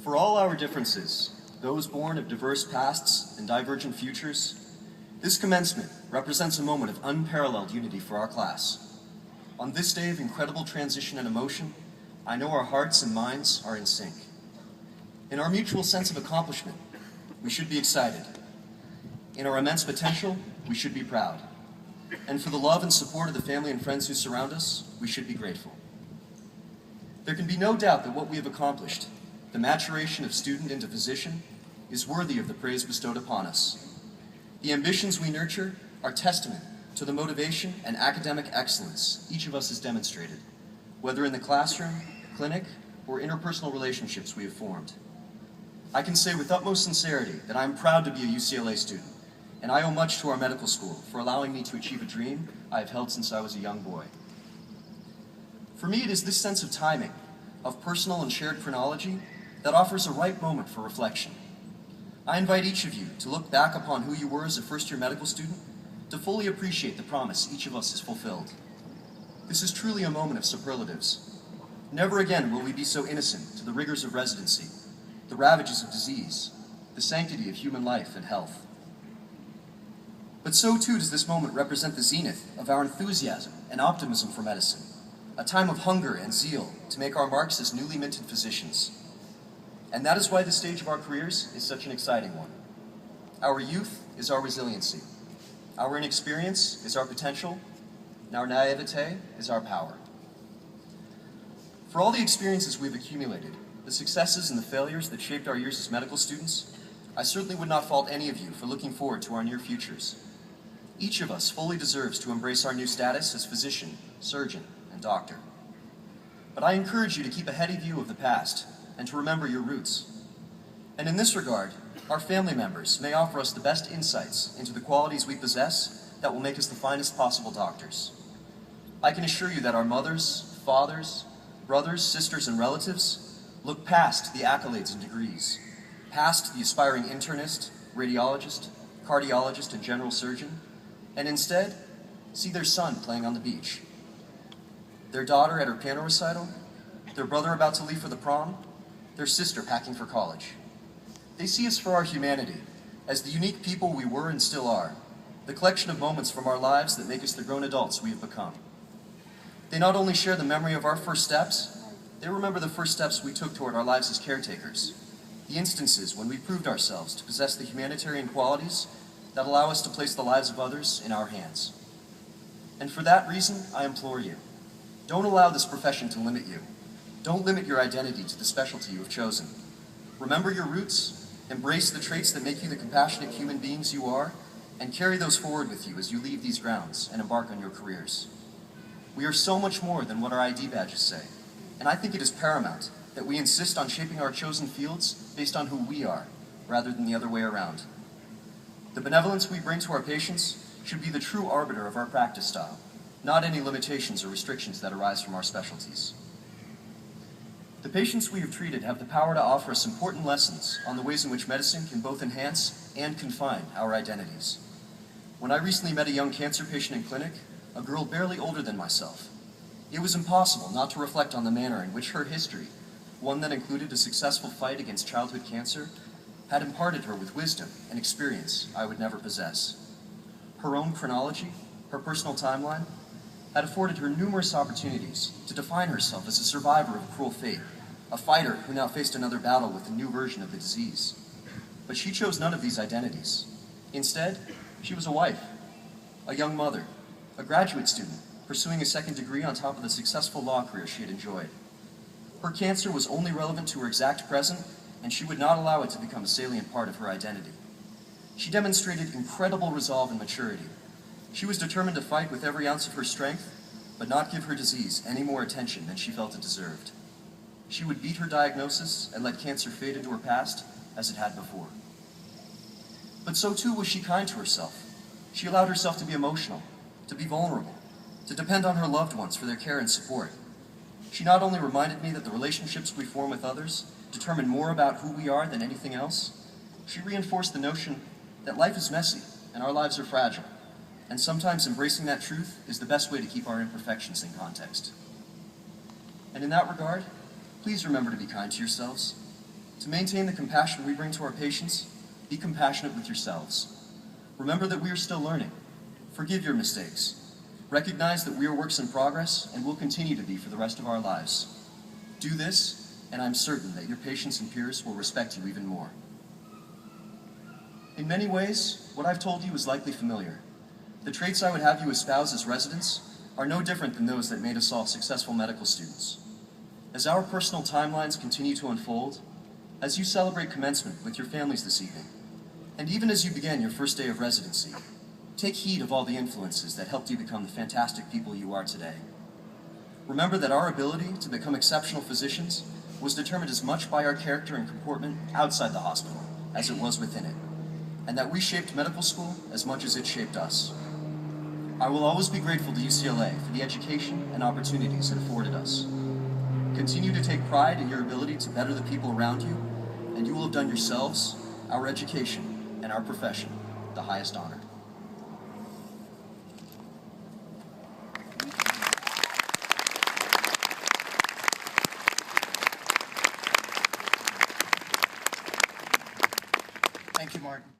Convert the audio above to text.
For all our differences, those born of diverse pasts and divergent futures, this commencement represents a moment of unparalleled unity for our class. On this day of incredible transition and emotion, I know our hearts and minds are in sync. In our mutual sense of accomplishment, we should be excited. In our immense potential, we should be proud. And for the love and support of the family and friends who surround us, we should be grateful. There can be no doubt that what we have accomplished, the maturation of student into physician, is worthy of the praise bestowed upon us. The ambitions we nurture are testament to the motivation and academic excellence each of us has demonstrated, whether in the classroom, clinic, or interpersonal relationships we have formed. I can say with utmost sincerity that I am proud to be a UCLA student, and I owe much to our medical school for allowing me to achieve a dream I have held since I was a young boy. For me, it is this sense of timing, of personal and shared chronology, that offers a ripe moment for reflection. I invite each of you to look back upon who you were as a first-year medical student, to fully appreciate the promise each of us has fulfilled. This is truly a moment of superlatives. Never again will we be so innocent to the rigors of residency, the ravages of disease, the sanctity of human life and health. But so too does this moment represent the zenith of our enthusiasm and optimism for medicine, a time of hunger and zeal to make our marks as newly minted physicians. And that is why this stage of our careers is such an exciting one. Our youth is our resiliency. Our inexperience is our potential, and our naivete is our power. For all the experiences we've accumulated, the successes and the failures that shaped our years as medical students, I certainly would not fault any of you for looking forward to our near futures. Each of us fully deserves to embrace our new status as physician, surgeon, and doctor. But I encourage you to keep a heady view of the past and to remember your roots. And in this regard, our family members may offer us the best insights into the qualities we possess that will make us the finest possible doctors. I can assure you that our mothers, fathers, brothers, sisters, and relatives look past the accolades and degrees, past the aspiring internist, radiologist, cardiologist, and general surgeon, and instead see their son playing on the beach, their daughter at her piano recital, their brother about to leave for the prom, their sister packing for college. They see us for our humanity, as the unique people we were and still are, the collection of moments from our lives that make us the grown adults we have become. They not only share the memory of our first steps, they remember the first steps we took toward our lives as caretakers, the instances when we proved ourselves to possess the humanitarian qualities that allow us to place the lives of others in our hands. And for that reason, I implore you, don't allow this profession to limit you. Don't limit your identity to the specialty you have chosen. Remember your roots, embrace the traits that make you the compassionate human beings you are, and carry those forward with you as you leave these grounds and embark on your careers. We are so much more than what our ID badges say, and I think it is paramount that we insist on shaping our chosen fields based on who we are, rather than the other way around. The benevolence we bring to our patients should be the true arbiter of our practice style, not any limitations or restrictions that arise from our specialties. The patients we have treated have the power to offer us important lessons on the ways in which medicine can both enhance and confine our identities. When I recently met a young cancer patient in clinic, a girl barely older than myself, it was impossible not to reflect on the manner in which her history, one that included a successful fight against childhood cancer, had imparted her with wisdom and experience I would never possess. Her own chronology, her personal timeline, had afforded her numerous opportunities to define herself as a survivor of a cruel fate, a fighter who now faced another battle with a new version of the disease. But she chose none of these identities. Instead, she was a wife, a young mother, a graduate student pursuing a second degree on top of the successful law career she had enjoyed. Her cancer was only relevant to her exact present, and she would not allow it to become a salient part of her identity. She demonstrated incredible resolve and maturity. She was determined to fight with every ounce of her strength, but not give her disease any more attention than she felt it deserved. She would beat her diagnosis and let cancer fade into her past as it had before. But so too was she kind to herself. She allowed herself to be emotional, to be vulnerable, to depend on her loved ones for their care and support. She not only reminded me that the relationships we form with others determine more about who we are than anything else, she reinforced the notion that life is messy and our lives are fragile, and sometimes embracing that truth is the best way to keep our imperfections in context. And in that regard, please remember to be kind to yourselves. To maintain the compassion we bring to our patients, be compassionate with yourselves. Remember that we are still learning. Forgive your mistakes. Recognize that we are works in progress and will continue to be for the rest of our lives. Do this, and I'm certain that your patients and peers will respect you even more. In many ways, what I've told you is likely familiar. The traits I would have you espouse as residents are no different than those that made us all successful medical students. As our personal timelines continue to unfold, as you celebrate commencement with your families this evening, and even as you begin your first day of residency, take heed of all the influences that helped you become the fantastic people you are today. Remember that our ability to become exceptional physicians was determined as much by our character and comportment outside the hospital as it was within it, and that we shaped medical school as much as it shaped us. I will always be grateful to UCLA for the education and opportunities it afforded us. Continue to take pride in your ability to better the people around you, and you will have done yourselves, our education, and our profession the highest honor. Thank you, Martin.